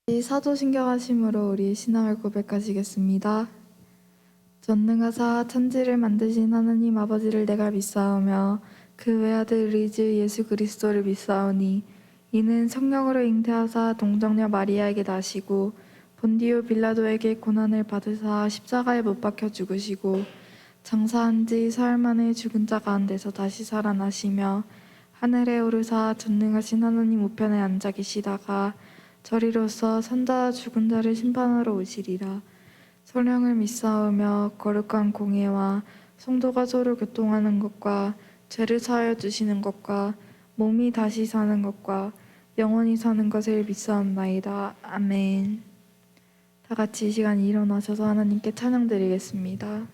사도신경하심으로 우리 신앙을 고백하시겠습니다. 전능하사 천지를 만드신 하나님 아버지를 내가 믿사오며 그 외아들 우리 주 예수 그리스도를 믿사오니 이는 성령으로 잉태하사 동정녀 마리아에게 나시고 본디오 빌라도에게 고난을 받으사 십자가에 못 박혀 죽으시고 장사한 지 사흘 만에 죽은 자 가운데서 다시 살아나시며 하늘에 오르사 전능하신 하나님 우편에 앉아 계시다가 저리로서 산자와 죽은 자를 심판하러 오시리라. 성령을 믿사오며 거룩한 공예와 성도가 서로 교통하는 것과 죄를 사하여 주시는 것과 몸이 다시 사는 것과 영원히 사는 것을 믿사옵나이다. 아멘. 다 같이 이 시간 일어나셔서 하나님께 찬양드리겠습니다.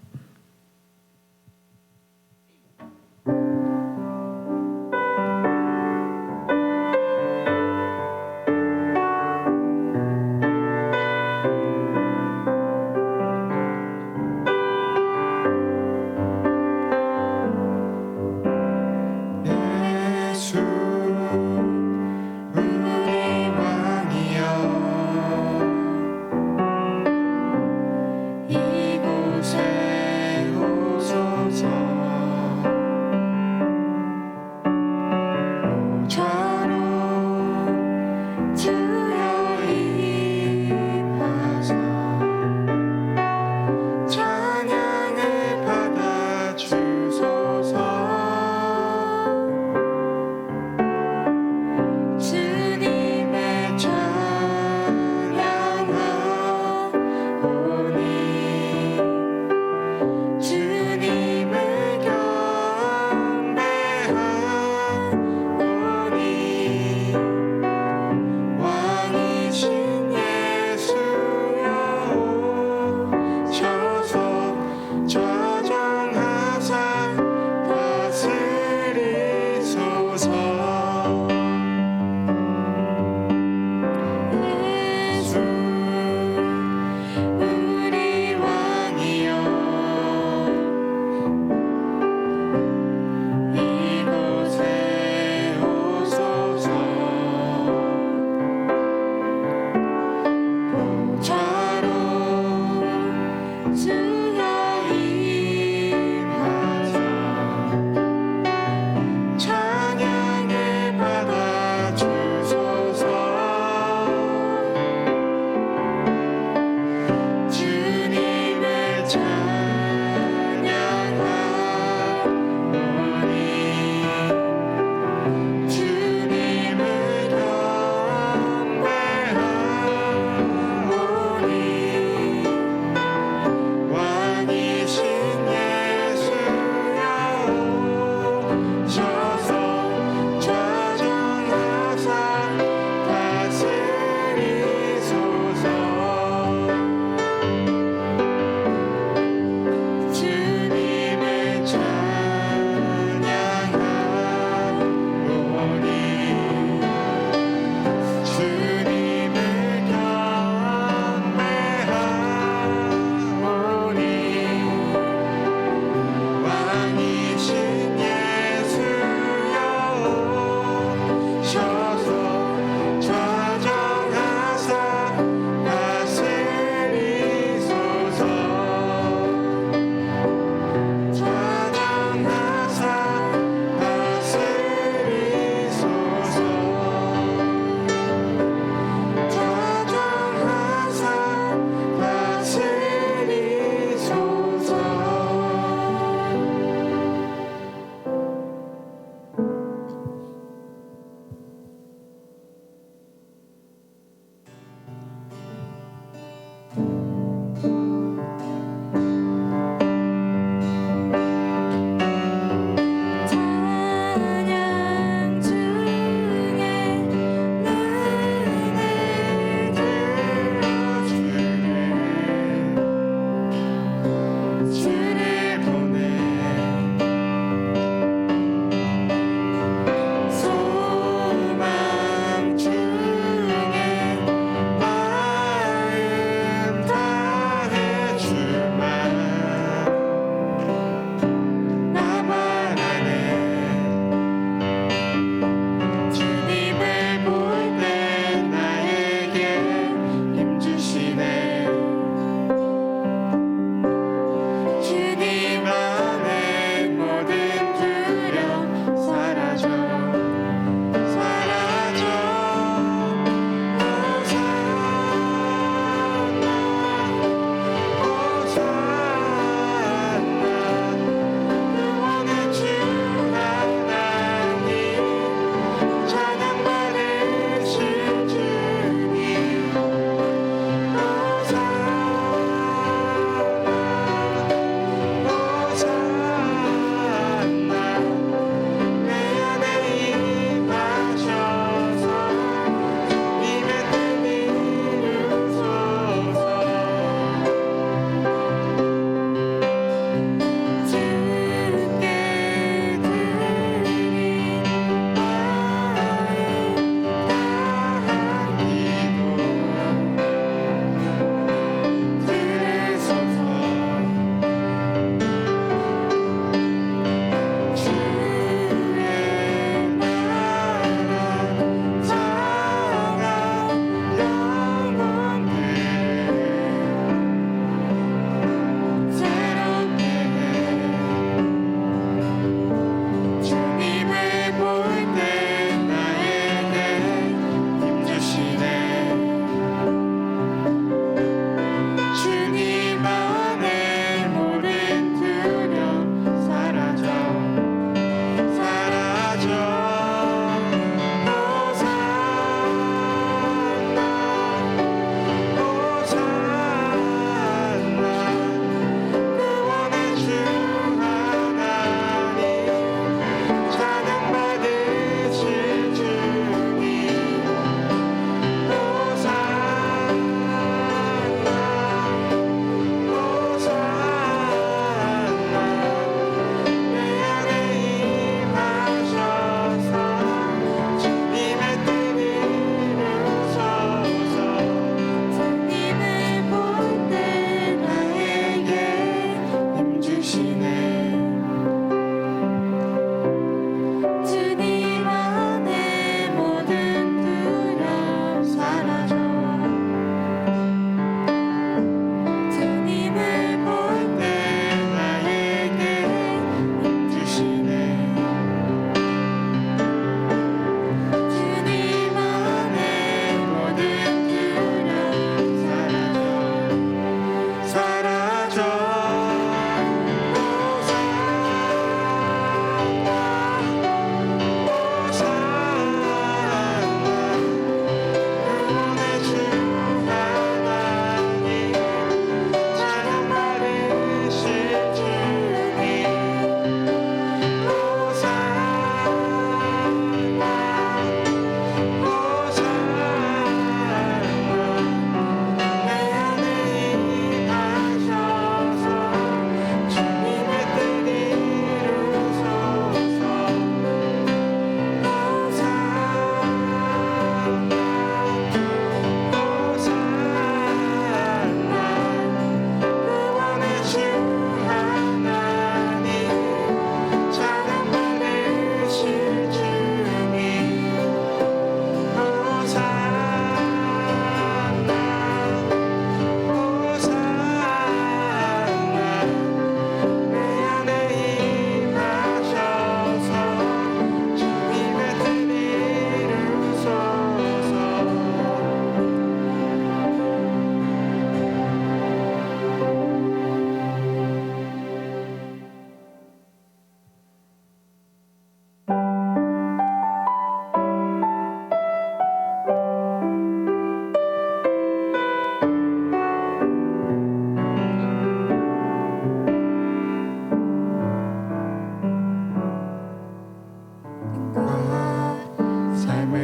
이곳에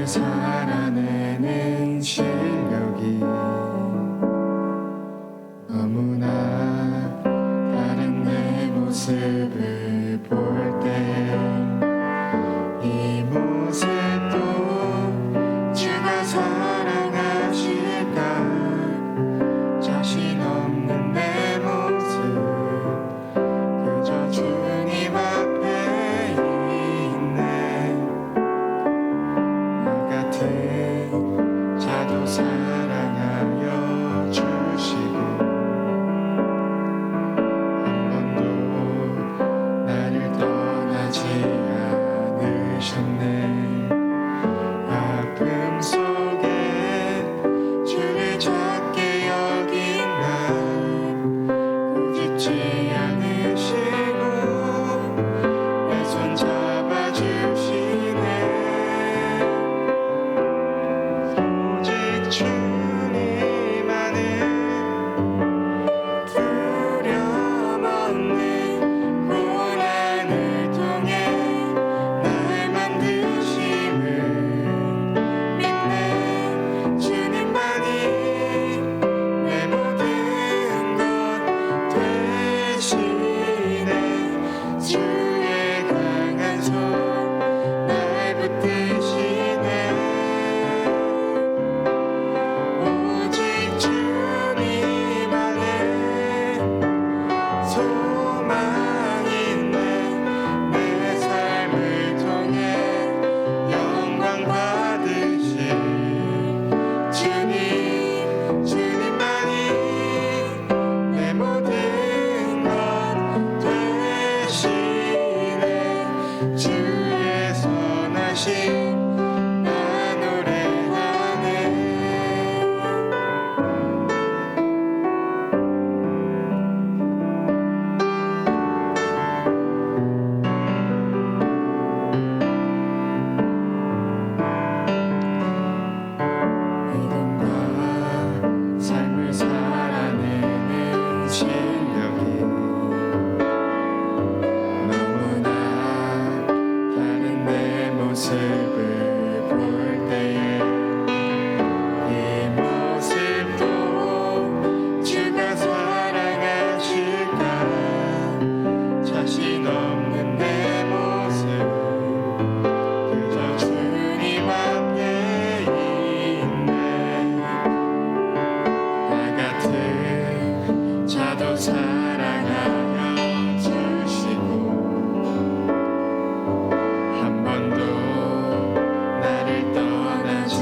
살아내는 실력이 너무나 다른 내 모습을 볼 때 이 모습도 주가 사랑하실까 자신 없는 내 모습 그저 주님 앞에 있네 나 같은 자도 사랑하여 주시고 한 번도 나를 떠나지 않으셨네 아픔 속에 주를 작게 여긴 나 꾸짖지 않으시고 내 손 잡아주시네 오직 주님만을 두려움 없는 고난을 통해 날 만드심을 믿네 주님만이 내 모든 것 되시네 주의 강한 손 날 붙드시네 오직 주님만의 소망이 있네 내 삶을 통해 영광 받으실 주님 주님만이 내 모든 것 되시네 주의 선하심 나 노래하네 믿음과 삶을 살아내는 실력이 너무나 다른 내 모습을 볼 때에 이 모습도 주가 사랑하실까 자신 없는 내 모습 그저 주님 앞에 있네 나 같은 자도 사랑하여 주시고 한 번도 나를 떠나지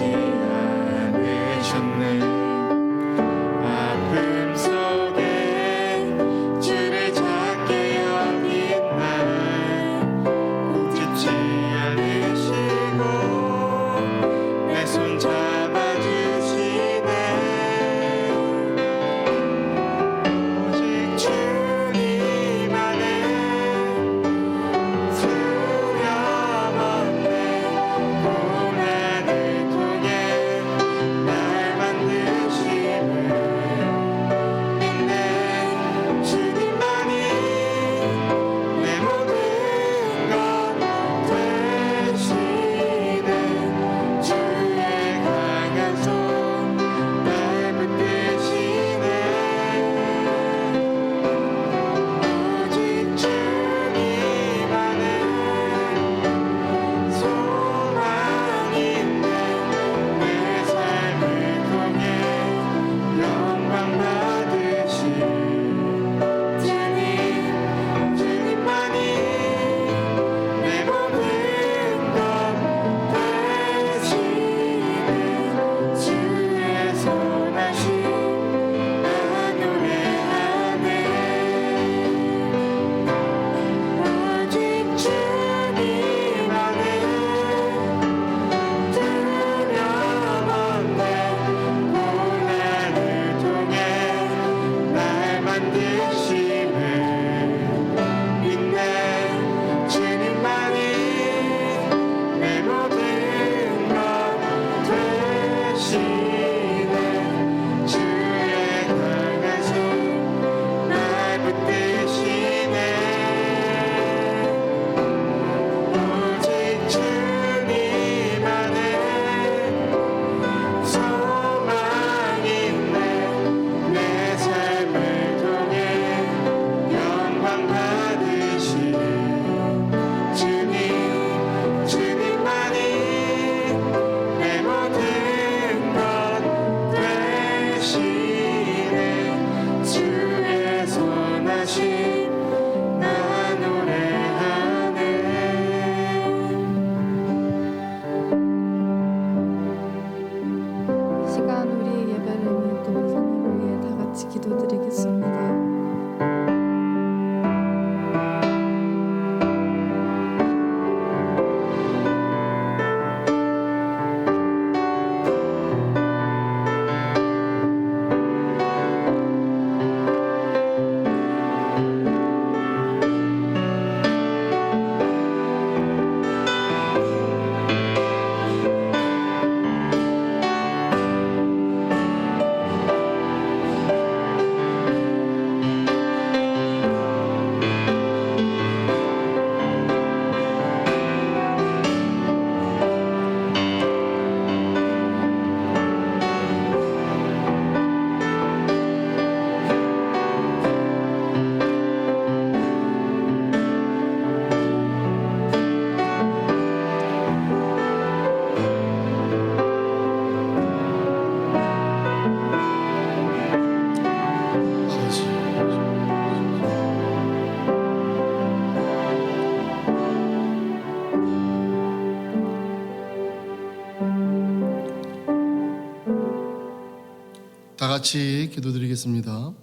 같이 기도드리겠습니다.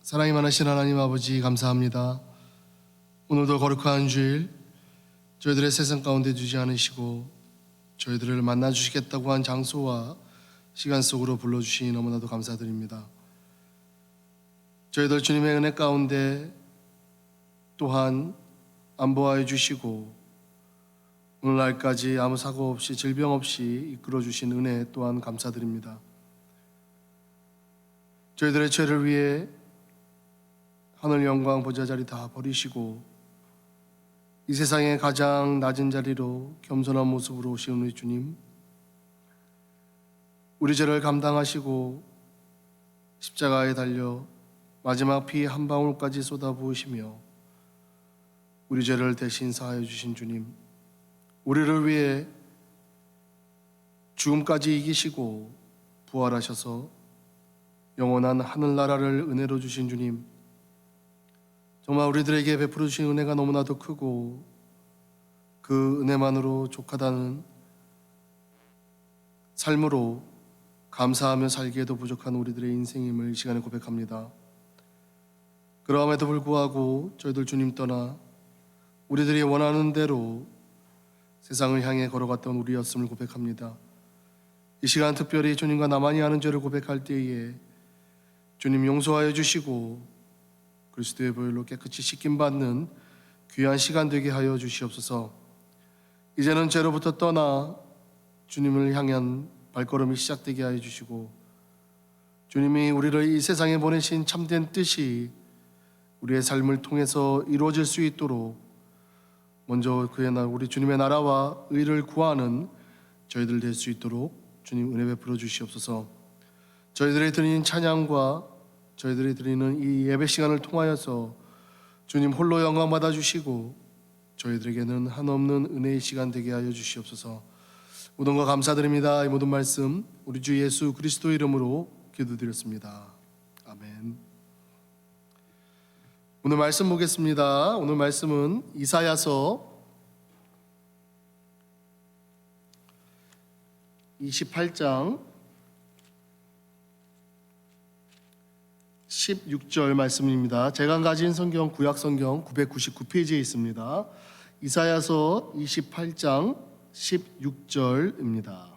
사랑이 많으신 하나님 아버지 감사합니다. 오늘도 거룩한 주일 저희들의 세상 가운데 두지 않으시고 저희들을 만나 주시겠다고 한 장소와 시간 속으로 불러주시니 너무나도 감사드립니다. 저희들 주님의 은혜 가운데 또한 안보하여 주시고 오늘날까지 아무 사고 없이 질병 없이 이끌어 주신 은혜 또한 감사드립니다. 저희들의 죄를 위해 하늘 영광 보좌 자리 다 버리시고 이 세상의 가장 낮은 자리로 겸손한 모습으로 오신 우리 주님, 우리 죄를 감당하시고 십자가에 달려 마지막 피 한 방울까지 쏟아부으시며 우리 죄를 대신 사하여 주신 주님, 우리를 위해 죽음까지 이기시고 부활하셔서 영원한 하늘나라를 은혜로 주신 주님, 정말 우리들에게 베풀어 주신 은혜가 너무나도 크고 그 은혜만으로 족하다는 삶으로 감사하며 살기에도 부족한 우리들의 인생임을 이 시간에 고백합니다. 그러함에도 불구하고 저희들 주님 떠나 우리들이 원하는 대로 세상을 향해 걸어갔던 우리였음을 고백합니다. 이 시간 특별히 주님과 나만이 아는 죄를 고백할 때에 주님 용서하여 주시고 그리스도의 보혈로 깨끗이 씻김받는 귀한 시간 되게 하여 주시옵소서. 이제는 죄로부터 떠나 주님을 향한 발걸음이 시작되게 하여 주시고 주님이 우리를 이 세상에 보내신 참된 뜻이 우리의 삶을 통해서 이루어질 수 있도록 먼저 그의 우리 주님의 나라와 의를 구하는 저희들 될 수 있도록 주님 은혜 베풀어 주시옵소서. 저희들이 드리는 찬양과 저희들이 드리는 이 예배 시간을 통하여서 주님 홀로 영광 받아 주시고 저희들에게는 한없는 은혜의 시간 되게 하여 주시옵소서. 모든 것 감사드립니다. 이 모든 말씀 우리 주 예수 그리스도 이름으로 기도드렸습니다. 아멘. 오늘 말씀 보겠습니다. 오늘 말씀은 이사야서 28장 16절 말씀입니다. 제가 가진 성경 구약 성경 999페이지에 있습니다. 이사야서 28장 16절입니다.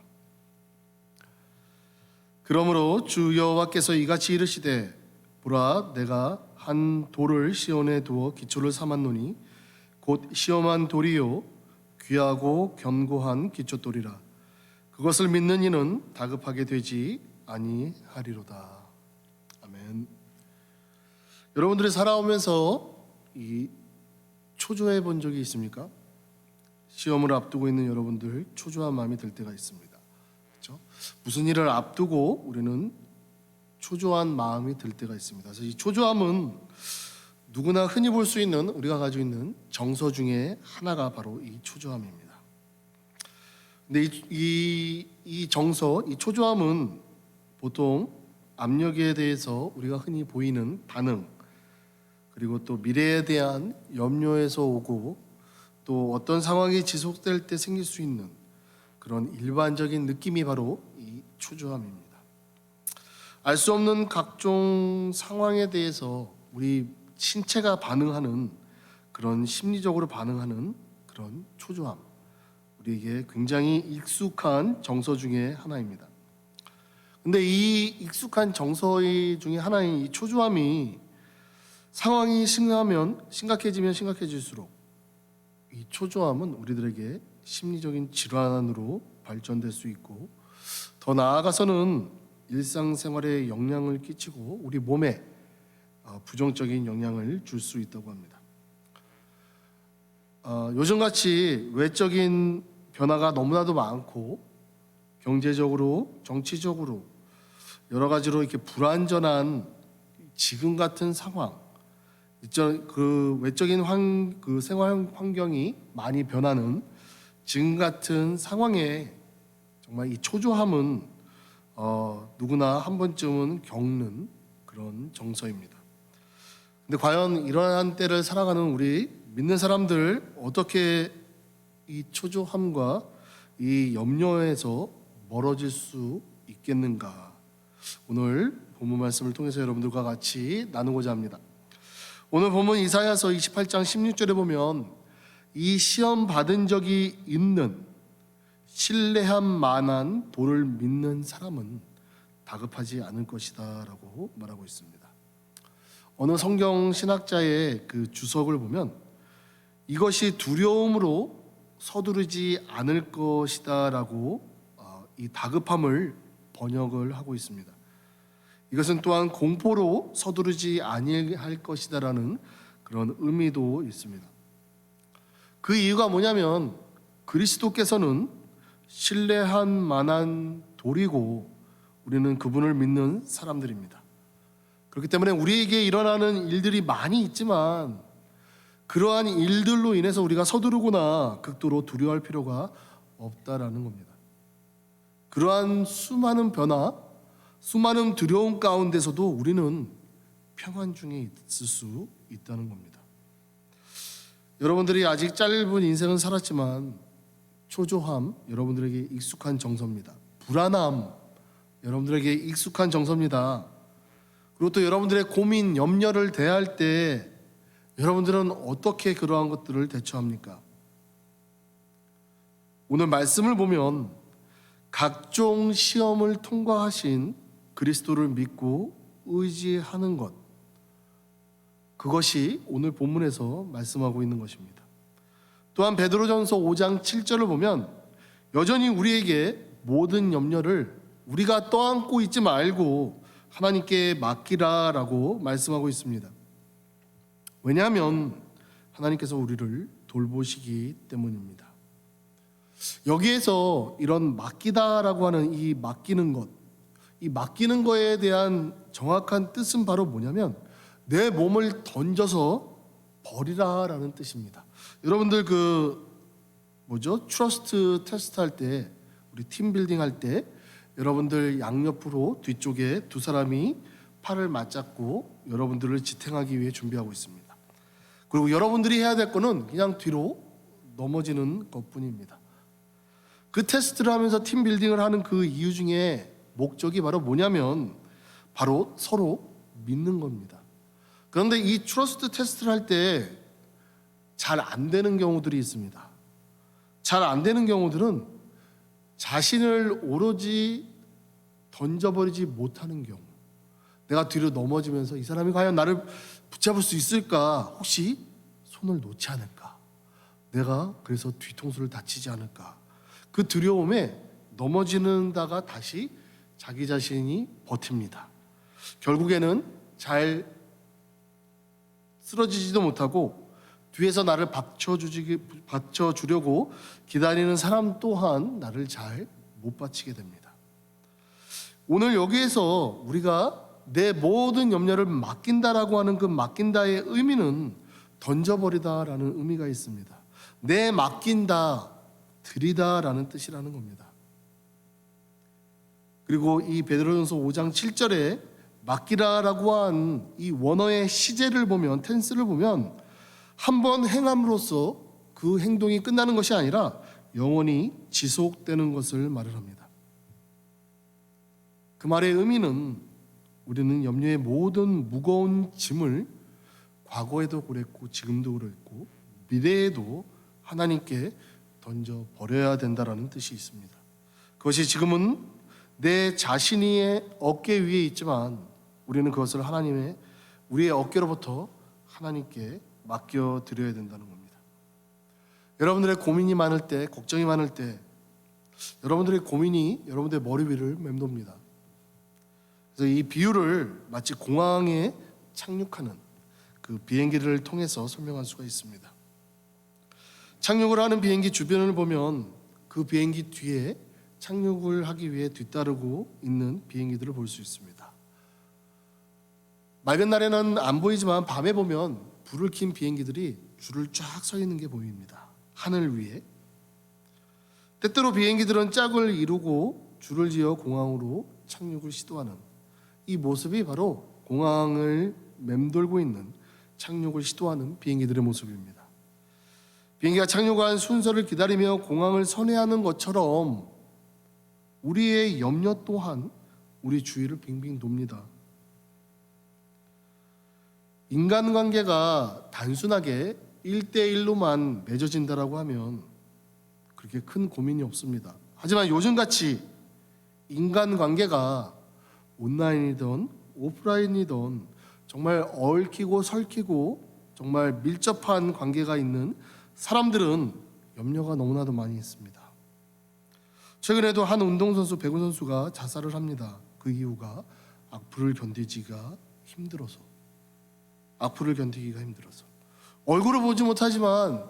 그러므로 주 여호와께서 이같이 이르시되 보라 내가 한 돌을 시온에 두어 기초를 삼았노니 곧 시험한 돌이요 귀하고 견고한 기초돌이라. 그것을 믿는 이는 다급하게 되지 아니하리로다. 아멘. 여러분들이 살아오면서 이 초조해 본 적이 있습니까? 시험을 앞두고 있는 여러분들 초조한 마음이 들 때가 있습니다. 그렇죠? 무슨 일을 앞두고 우리는 초조한 마음이 들 때가 있습니다. 그래서 이 초조함은 누구나 흔히 볼 수 있는 우리가 가지고 있는 정서 중에 하나가 바로 이 초조함입니다. 근데 이 정서, 이 초조함은 보통 압력에 대해서 우리가 흔히 보이는 반응, 그리고 또 미래에 대한 염려에서 오고 또 어떤 상황이 지속될 때 생길 수 있는 그런 일반적인 느낌이 바로 이 초조함입니다. 알 수 없는 각종 상황에 대해서 우리 신체가 반응하는 그런 심리적으로 반응하는 그런 초조함, 우리에게 굉장히 익숙한 정서 중에 하나입니다. 근데 이 익숙한 정서 중에 하나인 이 초조함이 상황이 심각해지면 심각해질수록 이 초조함은 우리들에게 심리적인 질환으로 발전될 수 있고 더 나아가서는 일상생활에 영향을 끼치고 우리 몸에 부정적인 영향을 줄 수 있다고 합니다. 요즘같이 외적인 변화가 너무나도 많고 경제적으로, 정치적으로 여러 가지로 이렇게 불안전한 지금 같은 상황, 그 외적인 그 생활 환경이 많이 변하는 지금 같은 상황에 정말 이 초조함은 누구나 한 번쯤은 겪는 그런 정서입니다. 근데 과연 이러한 때를 살아가는 우리 믿는 사람들 어떻게 이 초조함과 이 염려에서 멀어질 수 있겠는가? 오늘 본문 말씀을 통해서 여러분들과 같이 나누고자 합니다. 오늘 본문 이사야서 28장 16절에 보면 이 시험 받은 적이 있는 신뢰할 만한 도를 믿는 사람은 다급하지 않을 것이다 라고 말하고 있습니다. 어느 성경 신학자의 그 주석을 보면 이것이 두려움으로 서두르지 않을 것이다 라고 이 다급함을 번역을 하고 있습니다. 이것은 또한 공포로 서두르지 아니할 것이다 라는 그런 의미도 있습니다. 그 이유가 뭐냐면 그리스도께서는 신뢰할 만한 돌이고 우리는 그분을 믿는 사람들입니다. 그렇기 때문에 우리에게 일어나는 일들이 많이 있지만 그러한 일들로 인해서 우리가 서두르거나 극도로 두려워할 필요가 없다라는 겁니다. 그러한 수많은 변화, 수많은 두려움 가운데서도 우리는 평안 중에 있을 수 있다는 겁니다. 여러분들이 아직 짧은 인생은 살았지만 초조함, 여러분들에게 익숙한 정서입니다. 불안함, 여러분들에게 익숙한 정서입니다. 그리고 또 여러분들의 고민, 염려를 대할 때 여러분들은 어떻게 그러한 것들을 대처합니까? 오늘 말씀을 보면 각종 시험을 통과하신 그리스도를 믿고 의지하는 것, 그것이 오늘 본문에서 말씀하고 있는 것입니다. 또한 베드로전서 5장 7절을 보면 여전히 우리에게 모든 염려를 우리가 떠안고 있지 말고 하나님께 맡기라라고 말씀하고 있습니다. 왜냐하면 하나님께서 우리를 돌보시기 때문입니다. 여기에서 이런 맡기다라고 하는 이 맡기는 것, 이 맡기는 거에 대한 정확한 뜻은 바로 뭐냐면 내 몸을 던져서 버리라라는 뜻입니다. 여러분들 트러스트 테스트 할 때, 우리 팀 빌딩 할 때 여러분들 양옆으로 뒤쪽에 두 사람이 팔을 맞잡고 여러분들을 지탱하기 위해 준비하고 있습니다. 그리고 여러분들이 해야 될 거는 그냥 뒤로 넘어지는 것뿐입니다. 그 테스트를 하면서 팀 빌딩을 하는 그 이유 중에 목적이 바로 뭐냐면 바로 서로 믿는 겁니다. 그런데 이 트러스트 테스트를 할 때 잘 안 되는 경우들이 있습니다. 잘 안 되는 경우들은 자신을 오로지 던져버리지 못하는 경우, 내가 뒤로 넘어지면서 이 사람이 과연 나를 붙잡을 수 있을까, 혹시 손을 놓지 않을까, 내가 그래서 뒤통수를 다치지 않을까, 그 두려움에 넘어지는다가 다시 자기 자신이 버팁니다. 결국에는 잘 쓰러지지도 못하고 뒤에서 나를 받쳐주려고 기다리는 사람 또한 나를 잘 못 받치게 됩니다. 오늘 여기에서 우리가 내 모든 염려를 맡긴다라고 하는 그 맡긴다의 의미는 던져버리다라는 의미가 있습니다. 내 맡긴다, 드리다라는 뜻이라는 겁니다. 그리고 이 베드로전서 5장 7절에 맡기라라고 한 이 원어의 시제를 보면, 텐스를 보면 한 번 행함으로써 그 행동이 끝나는 것이 아니라 영원히 지속되는 것을 말을 합니다. 그 말의 의미는 우리는 염려의 모든 무거운 짐을 과거에도 그랬고 지금도 그랬고 미래에도 하나님께 던져버려야 된다라는 뜻이 있습니다. 그것이 지금은 내 자신의 어깨 위에 있지만 우리는 그것을 우리의 어깨로부터 하나님께 맡겨드려야 된다는 겁니다. 여러분들의 고민이 많을 때, 걱정이 많을 때 여러분들의 고민이 여러분들의 머리 위를 맴돕니다. 그래서 이 비유를 마치 공항에 착륙하는 그 비행기를 통해서 설명할 수가 있습니다. 착륙을 하는 비행기 주변을 보면 그 비행기 뒤에 착륙을 하기 위해 뒤따르고 있는 비행기들을 볼 수 있습니다. 맑은 날에는 안 보이지만 밤에 보면 불을 킨 비행기들이 줄을 쫙 서 있는 게 보입니다. 하늘 위에. 때때로 비행기들은 짝을 이루고 줄을 지어 공항으로 착륙을 시도하는 이 모습이 바로 공항을 맴돌고 있는 착륙을 시도하는 비행기들의 모습입니다. 비행기가 착륙한 순서를 기다리며 공항을 선회하는 것처럼 우리의 염려 또한 우리 주위를 빙빙 돕니다. 인간관계가 단순하게 1대1로만 맺어진다라고 하면 그렇게 큰 고민이 없습니다. 하지만 요즘같이 인간관계가 온라인이든 오프라인이든 정말 얽히고 설키고 정말 밀접한 관계가 있는 사람들은 염려가 너무나도 많이 있습니다. 최근에도 한 운동선수, 배구 선수가 자살을 합니다. 그 이유가 악플을 견디기가 힘들어서. 얼굴을 보지 못하지만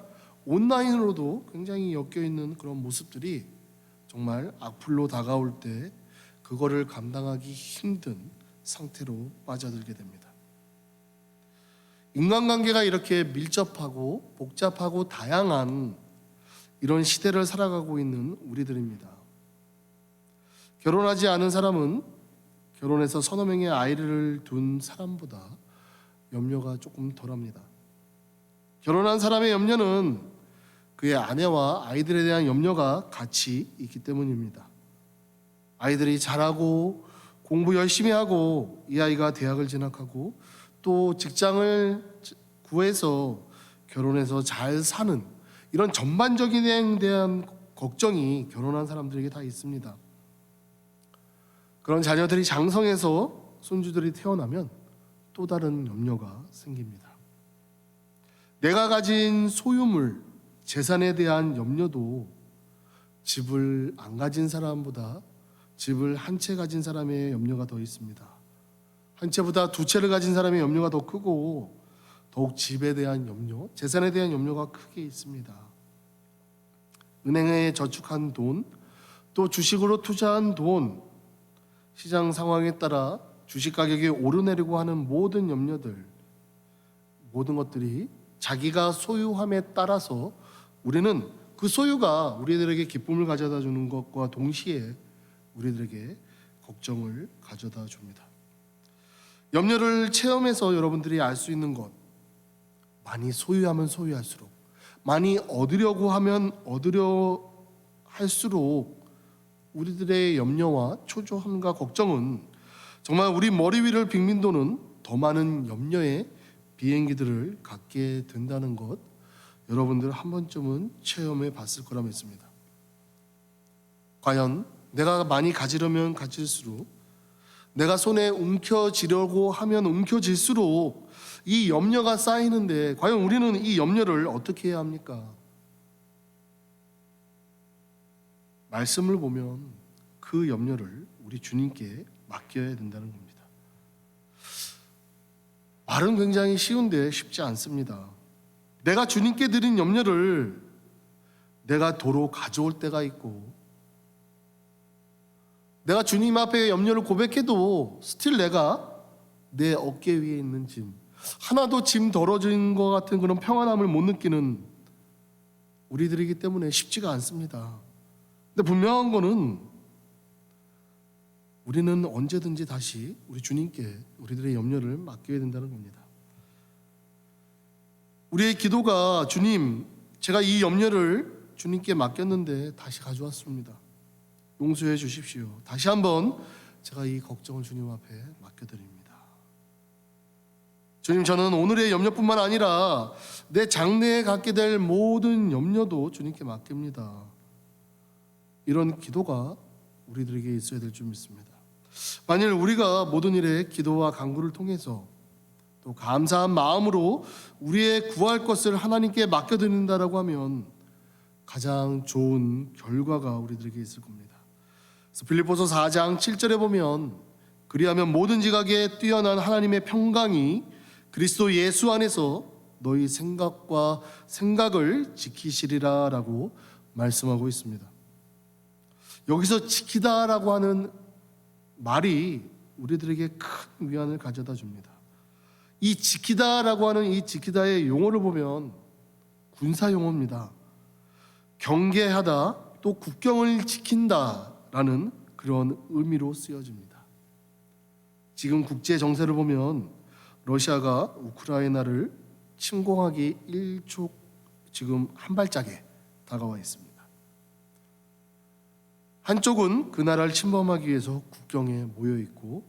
온라인으로도 굉장히 엮여있는 그런 모습들이 정말 악플로 다가올 때 그거를 감당하기 힘든 상태로 빠져들게 됩니다. 인간관계가 이렇게 밀접하고 복잡하고 다양한 이런 시대를 살아가고 있는 우리들입니다. 결혼하지 않은 사람은 결혼해서 서너 명의 아이를 둔 사람보다 염려가 조금 덜합니다. 결혼한 사람의 염려는 그의 아내와 아이들에 대한 염려가 같이 있기 때문입니다. 아이들이 자라고 공부 열심히 하고 이 아이가 대학을 진학하고 또 직장을 구해서 결혼해서 잘 사는 이런 전반적인 데 대한 걱정이 결혼한 사람들에게 다 있습니다. 그런 자녀들이 장성해서 손주들이 태어나면 또 다른 염려가 생깁니다. 내가 가진 소유물, 재산에 대한 염려도 집을 안 가진 사람보다 집을 한 채 가진 사람의 염려가 더 있습니다. 한 채보다 두 채를 가진 사람의 염려가 더 크고 더욱 집에 대한 염려, 재산에 대한 염려가 크게 있습니다. 은행에 저축한 돈, 또 주식으로 투자한 돈, 시장 상황에 따라 주식 가격이 오르내리고 하는 모든 염려들, 모든 것들이 자기가 소유함에 따라서 우리는 그 소유가 우리들에게 기쁨을 가져다 주는 것과 동시에 우리들에게 걱정을 가져다 줍니다. 염려를 체험해서 여러분들이 알 수 있는 것, 많이 소유하면 소유할수록, 많이 얻으려고 하면 얻으려 할수록 우리들의 염려와 초조함과 걱정은 정말 우리 머리 위를 빙빙 도는 더 많은 염려의 비행기들을 갖게 된다는 것, 여러분들 한 번쯤은 체험해 봤을 거라 믿습니다. 과연 내가 많이 가지려면 가질수록, 내가 손에 움켜쥐려고 하면 움켜질수록 이 염려가 쌓이는데 과연 우리는 이 염려를 어떻게 해야 합니까? 말씀을 보면 그 염려를 우리 주님께 맡겨야 된다는 겁니다. 말은 굉장히 쉬운데 쉽지 않습니다. 내가 주님께 드린 염려를 내가 도로 가져올 때가 있고, 내가 주님 앞에 염려를 고백해도 스틸 내가 내 어깨 위에 있는 짐, 하나도 짐 덜어진 것 같은 그런 평안함을 못 느끼는 우리들이기 때문에 쉽지가 않습니다. 근데 분명한 거는 우리는 언제든지 다시 우리 주님께 우리들의 염려를 맡겨야 된다는 겁니다. 우리의 기도가 주님, 제가 이 염려를 주님께 맡겼는데 다시 가져왔습니다. 용서해 주십시오. 다시 한번 제가 이 걱정을 주님 앞에 맡겨드립니다. 주님, 저는 오늘의 염려뿐만 아니라 내 장래에 갖게 될 모든 염려도 주님께 맡깁니다. 이런 기도가 우리들에게 있어야 될 줄 믿습니다. 만일 우리가 모든 일에 기도와 간구를 통해서 또 감사한 마음으로 우리의 구할 것을 하나님께 맡겨드린다라고 하면 가장 좋은 결과가 우리들에게 있을 겁니다. 그래서 빌립보서 4장 7절에 보면 그리하면 모든 지각에 뛰어난 하나님의 평강이 그리스도 예수 안에서 너희 생각과 생각을 지키시리라 라고 말씀하고 있습니다. 여기서 지키다라고 하는 말이 우리들에게 큰 위안을 가져다 줍니다. 이 지키다라고 하는 이 지키다의 용어를 보면 군사 용어입니다. 경계하다, 또 국경을 지킨다라는 그런 의미로 쓰여집니다. 지금 국제 정세를 보면 러시아가 우크라이나를 침공하기 일촉 지금 한 발짝에 다가와 있습니다. 한쪽은 그 나라를 침범하기 위해서 국경에 모여 있고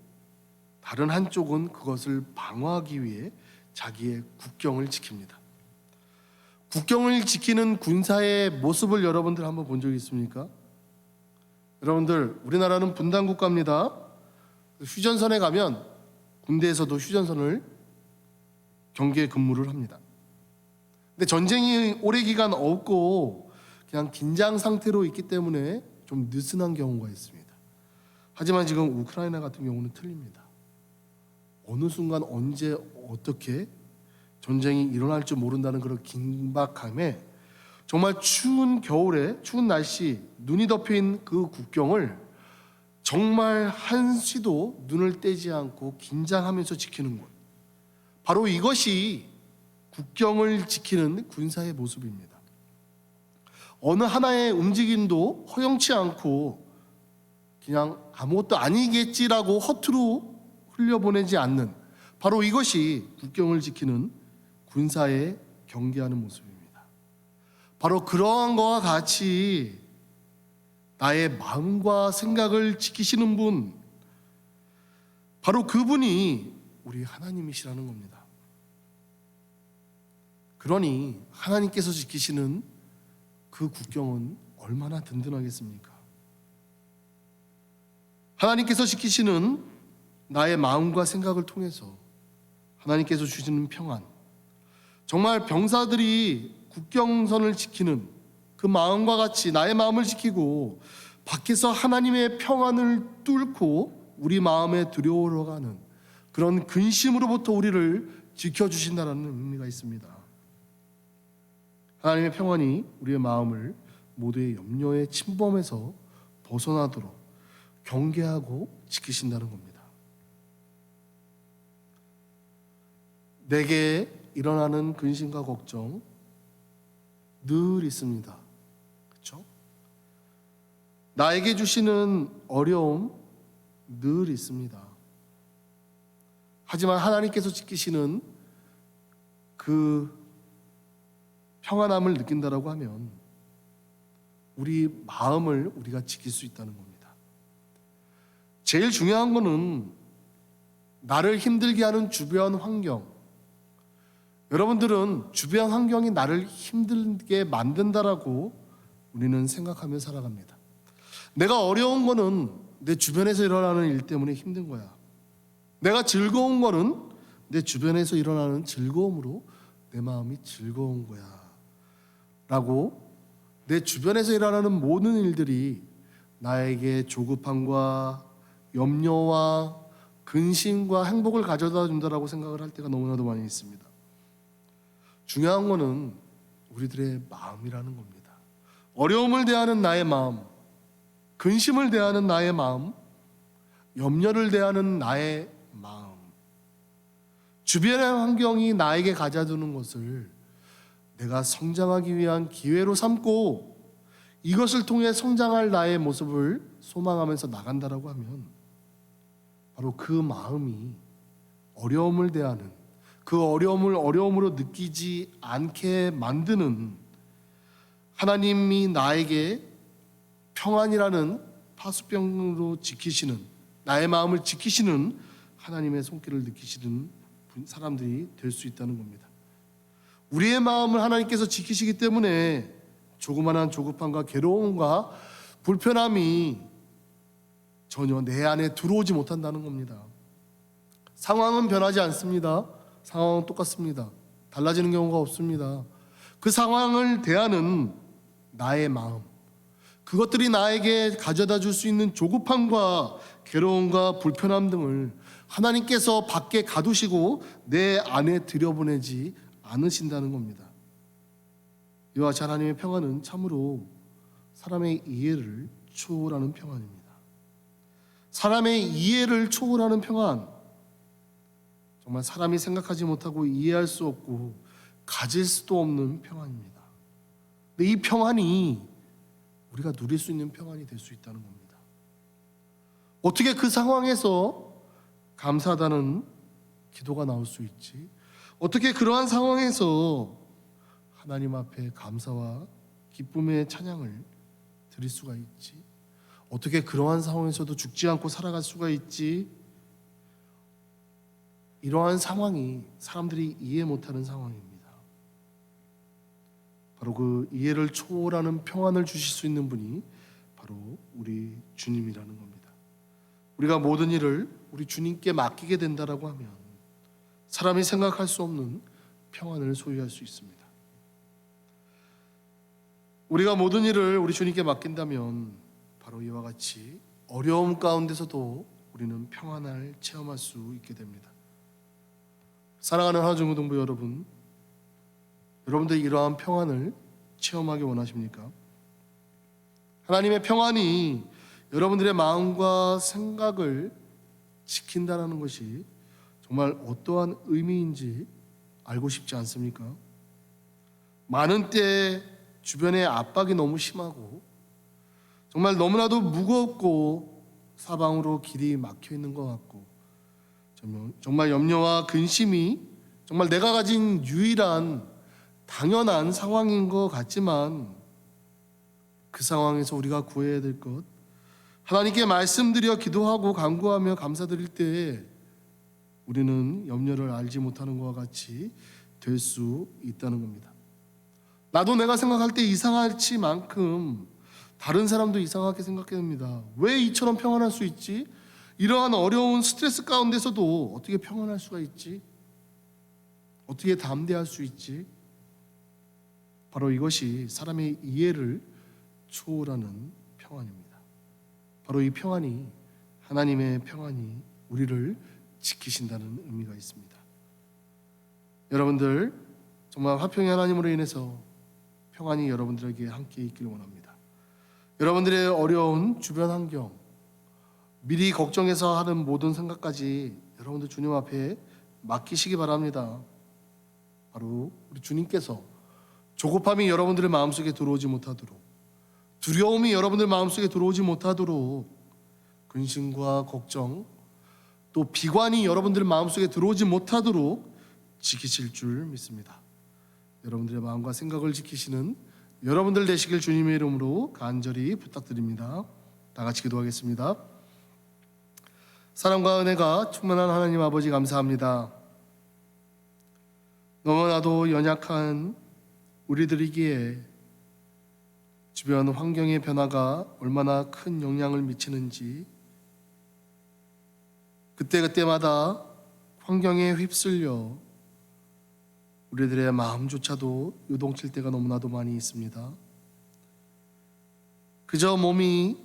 다른 한쪽은 그것을 방어하기 위해 자기의 국경을 지킵니다. 국경을 지키는 군사의 모습을 여러분들 한번 본 적 있습니까? 여러분들, 우리나라는 분단 국가입니다. 휴전선에 가면 군대에서도 휴전선을 경계 근무를 합니다. 근데 전쟁이 오래 기간 없고 그냥 긴장 상태로 있기 때문에 좀 느슨한 경우가 있습니다. 하지만 지금 우크라이나 같은 경우는 틀립니다. 어느 순간 언제 어떻게 전쟁이 일어날 줄 모른다는 그런 긴박함에 정말 추운 겨울에 추운 날씨 눈이 덮인 그 국경을 정말 한시도 눈을 떼지 않고 긴장하면서 지키는 것, 바로 이것이 국경을 지키는 군사의 모습입니다. 어느 하나의 움직임도 허용치 않고 그냥 아무것도 아니겠지라고 허투루 흘려보내지 않는, 바로 이것이 국경을 지키는 군사의 경계하는 모습입니다. 바로 그러한 것과 같이 나의 마음과 생각을 지키시는 분, 바로 그분이 우리 하나님이시라는 겁니다. 그러니 하나님께서 지키시는 그 국경은 얼마나 든든하겠습니까? 하나님께서 지키시는 나의 마음과 생각을 통해서 하나님께서 주시는 평안, 정말 병사들이 국경선을 지키는 그 마음과 같이 나의 마음을 지키고 밖에서 하나님의 평안을 뚫고 우리 마음에 들여오러가는 그런 근심으로부터 우리를 지켜주신다는 의미가 있습니다. 하나님의 평안이 우리의 마음을 모두의 염려의 침범에서 벗어나도록 경계하고 지키신다는 겁니다. 내게 일어나는 근심과 걱정 늘 있습니다. 그렇죠? 나에게 주시는 어려움 늘 있습니다. 하지만 하나님께서 지키시는 그 평안함을 느낀다라고 하면 우리 마음을 우리가 지킬 수 있다는 겁니다. 제일 중요한 거는 나를 힘들게 하는 주변 환경, 여러분들은 주변 환경이 나를 힘들게 만든다라고 우리는 생각하며 살아갑니다. 내가 어려운 거는 내 주변에서 일어나는 일 때문에 힘든 거야. 내가 즐거운 거는 내 주변에서 일어나는 즐거움으로 내 마음이 즐거운 거야 라고, 내 주변에서 일어나는 모든 일들이 나에게 조급함과 염려와 근심과 행복을 가져다 준다라고 생각을 할 때가 너무나도 많이 있습니다. 중요한 거는 우리들의 마음이라는 겁니다. 어려움을 대하는 나의 마음, 근심을 대하는 나의 마음, 염려를 대하는 나의 마음, 주변의 환경이 나에게 가져두는 것을 내가 성장하기 위한 기회로 삼고 이것을 통해 성장할 나의 모습을 소망하면서 나간다라고 하면 바로 그 마음이 어려움을 대하는, 그 어려움을 어려움으로 느끼지 않게 만드는, 하나님이 나에게 평안이라는 파수병으로 지키시는, 나의 마음을 지키시는 하나님의 손길을 느끼시는 사람들이 될 수 있다는 겁니다. 우리의 마음을 하나님께서 지키시기 때문에 조그만한 조급함과 괴로움과 불편함이 전혀 내 안에 들어오지 못한다는 겁니다. 상황은 변하지 않습니다. 상황은 똑같습니다. 달라지는 경우가 없습니다. 그 상황을 대하는 나의 마음, 그것들이 나에게 가져다 줄 수 있는 조급함과 괴로움과 불편함 등을 하나님께서 밖에 가두시고 내 안에 들여보내지 않으신다는 겁니다. 이와 같이 하나님의 평안은 참으로 사람의 이해를 초월하는 평안입니다. 사람의 이해를 초월하는 평안, 정말 사람이 생각하지 못하고 이해할 수 없고 가질 수도 없는 평안입니다. 근데 이 평안이 우리가 누릴 수 있는 평안이 될 수 있다는 겁니다. 어떻게 그 상황에서 감사하다는 기도가 나올 수 있지? 어떻게 그러한 상황에서 하나님 앞에 감사와 기쁨의 찬양을 드릴 수가 있지? 어떻게 그러한 상황에서도 죽지 않고 살아갈 수가 있지? 이러한 상황이 사람들이 이해 못하는 상황입니다. 바로 그 이해를 초월하는 평안을 주실 수 있는 분이 바로 우리 주님이라는 겁니다. 우리가 모든 일을 우리 주님께 맡기게 된다라고 하면 사람이 생각할 수 없는 평안을 소유할 수 있습니다. 우리가 모든 일을 우리 주님께 맡긴다면 바로 이와 같이 어려움 가운데서도 우리는 평안을 체험할 수 있게 됩니다. 사랑하는 하나중고등부 여러분, 여러분들 이러한 평안을 체험하기 원하십니까? 하나님의 평안이 여러분들의 마음과 생각을 지킨다는 것이 정말 어떠한 의미인지 알고 싶지 않습니까? 많은 때 주변의 압박이 너무 심하고 정말 너무나도 무겁고 사방으로 길이 막혀 있는 것 같고 정말 염려와 근심이 정말 내가 가진 유일한 당연한 상황인 것 같지만 그 상황에서 우리가 구해야 될 것, 하나님께 말씀드려 기도하고 간구하며 감사드릴 때에 우리는 염려를 알지 못하는 것과 같이 될 수 있다는 겁니다. 나도 내가 생각할 때 이상할지만큼 다른 사람도 이상하게 생각합니다. 왜 이처럼 평안할 수 있지? 이러한 어려운 스트레스 가운데서도 어떻게 평안할 수가 있지? 어떻게 담대할 수 있지? 바로 이것이 사람의 이해를 초월하는 평안입니다. 바로 이 평안이 하나님의 평안이 우리를 지키신다는 의미가 있습니다. 여러분들 정말 화평의 하나님으로 인해서 평안이 여러분들에게 함께 있기를 원합니다. 여러분들의 어려운 주변 환경, 미리 걱정해서 하는 모든 생각까지 여러분들 주님 앞에 맡기시기 바랍니다. 바로 우리 주님께서 조급함이 여러분들의 마음속에 들어오지 못하도록, 두려움이 여러분들 마음속에 들어오지 못하도록, 근심과 걱정 또 비관이 여러분들 마음속에 들어오지 못하도록 지키실 줄 믿습니다. 여러분들의 마음과 생각을 지키시는 여러분들 되시길 주님의 이름으로 간절히 부탁드립니다. 다 같이 기도하겠습니다. 사랑과 은혜가 충만한 하나님 아버지 감사합니다. 너무나도 연약한 우리들이기에 주변 환경의 변화가 얼마나 큰 영향을 미치는지 그때그때마다 환경에 휩쓸려 우리들의 마음조차도 요동칠 때가 너무나도 많이 있습니다. 그저 몸이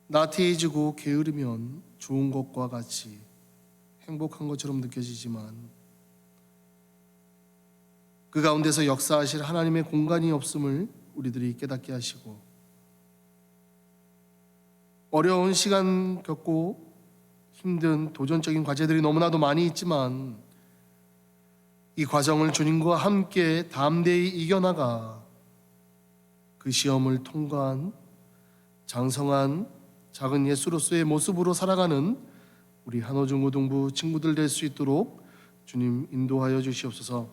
나태해지고 게으르면 좋은 것과 같이 행복한 것처럼 느껴지지만 그 가운데서 역사하실 하나님의 공간이 없음을 우리들이 깨닫게 하시고 어려운 시간 겪고 힘든 도전적인 과제들이 너무나도 많이 있지만 이 과정을 주님과 함께 담대히 이겨나가 그 시험을 통과한 장성한 작은 예수로서의 모습으로 살아가는 우리 한호중고등부 친구들 될 수 있도록 주님 인도하여 주시옵소서.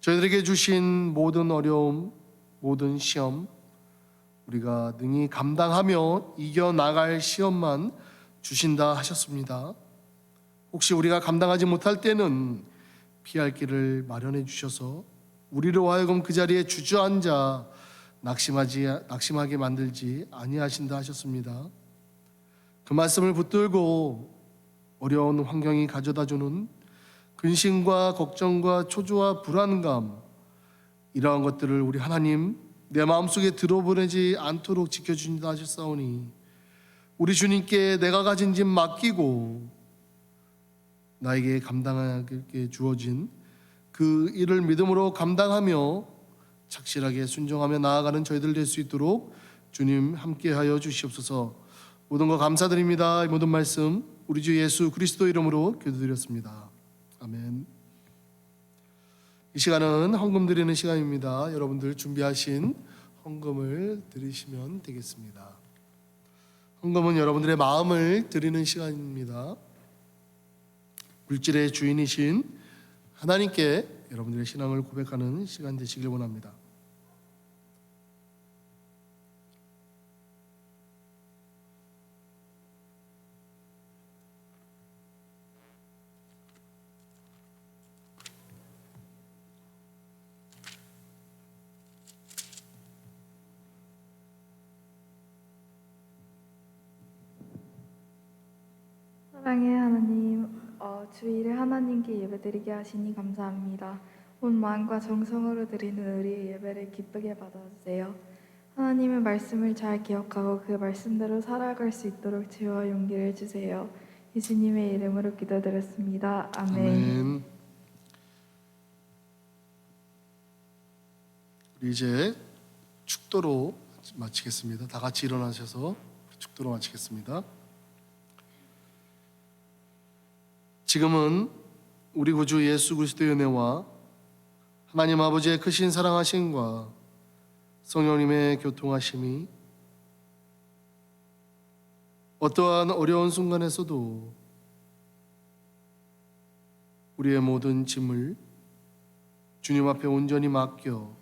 저희들에게 주신 모든 어려움, 모든 시험 우리가 능히 감당하며 이겨나갈 시험만 주신다 하셨습니다. 혹시 우리가 감당하지 못할 때는 피할 길을 마련해 주셔서 우리로 하여금 그 자리에 주저앉아 낙심하게 만들지 아니하신다 하셨습니다. 그 말씀을 붙들고 어려운 환경이 가져다주는 근심과 걱정과 초조와 불안감 이러한 것들을 우리 하나님 내 마음속에 들어보내지 않도록 지켜주신다 하셨사오니 우리 주님께 내가 가진 짐 맡기고 나에게 감당하게 주어진 그 일을 믿음으로 감당하며 착실하게 순종하며 나아가는 저희들 될 수 있도록 주님 함께하여 주시옵소서. 모든 거 감사드립니다. 이 모든 말씀 우리 주 예수 그리스도 이름으로 기도드렸습니다. 아멘. 이 시간은 헌금 드리는 시간입니다. 여러분들 준비하신 헌금을 드리시면 되겠습니다. 헌금은 여러분들의 마음을 드리는 시간입니다. 물질의 주인이신 하나님께 여러분들의 신앙을 고백하는 시간 되시길 원합니다. 사랑의 하나님, 주일에 하나님께 예배드리게 하시니 감사합니다. 온 마음과 정성으로 드리는 우리의 예배를 기쁘게 받아주세요. 하나님의 말씀을 잘 기억하고 그 말씀대로 살아갈 수 있도록 지혜와 용기를 주세요. 예수님의 이름으로 기도드렸습니다. 아멘. 아멘. 우리 이제 축도로 마치겠습니다. 다 같이 일어나셔서 축도로 마치겠습니다. 지금은 우리 구주 예수 그리스도의 은혜와 하나님 아버지의 크신 사랑하심과 성령님의 교통하심이 어떠한 어려운 순간에서도 우리의 모든 짐을 주님 앞에 온전히 맡겨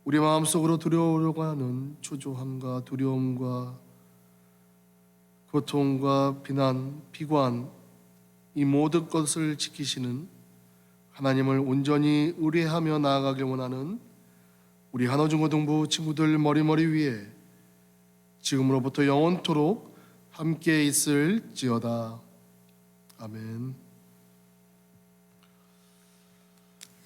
우리 마음속으로 들어오려고 하는 초조함과 두려움과 고통과 비난, 비관 이 모든 것을 지키시는 하나님을 온전히 의뢰하며 나아가길 원하는 우리 한호중고등부 친구들 머리머리 위에 지금으로부터 영원토록 함께 있을지어다. 아멘.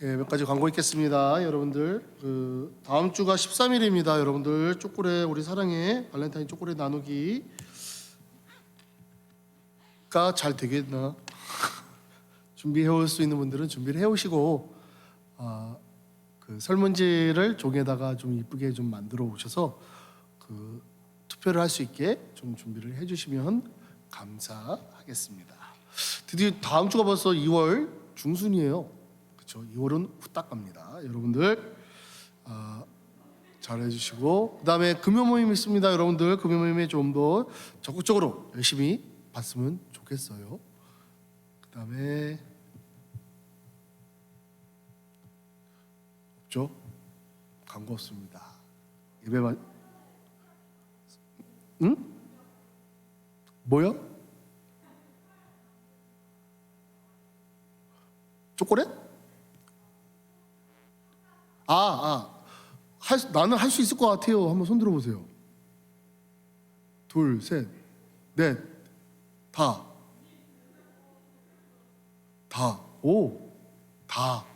예, 몇 가지 광고 있겠습니다. 여러분들 다음 주가 13일입니다. 여러분들 초콜릿 우리 사랑의 발렌타인 초콜릿 나누기가 잘 되겠나? 준비해 올 수 있는 분들은 준비를 해 오시고 그 설문지를 종에다가 좀 이쁘게 좀 만들어 오셔서 그 투표를 할 수 있게 좀 준비를 해 주시면 감사하겠습니다. 드디어 다음 주가 벌써 2월 중순이에요. 그렇죠? 2월은 후딱 갑니다. 여러분들 잘 해주시고 그다음에 금요 모임 있습니다. 여러분들 금요 모임에 좀 더 적극적으로 열심히 봤으면 좋겠어요. 그다음에 없죠? 광고 없습니다. 예배만 응? 뭐요? 초콜릿? 나는 할 수 있을 것 같아요. 한번 손 들어보세요. 둘, 셋, 넷, 다. 오, 다.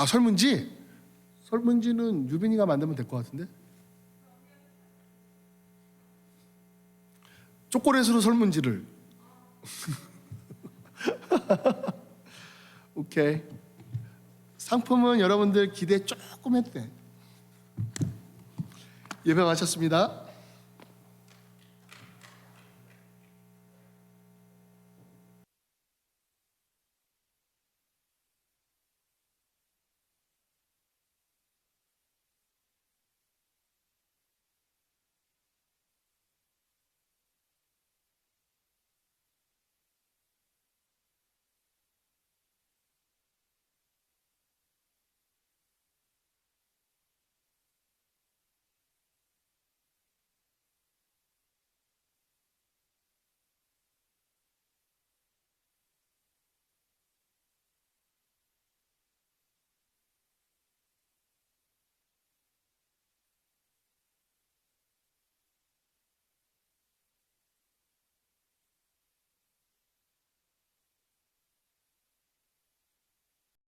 설문지? 설문지는 유빈이가 만들면 될 것 같은데? 초콜릿으로 설문지를. 오케이. 상품은 여러분들 기대 조금 해도 돼. 예배 마쳤습니다.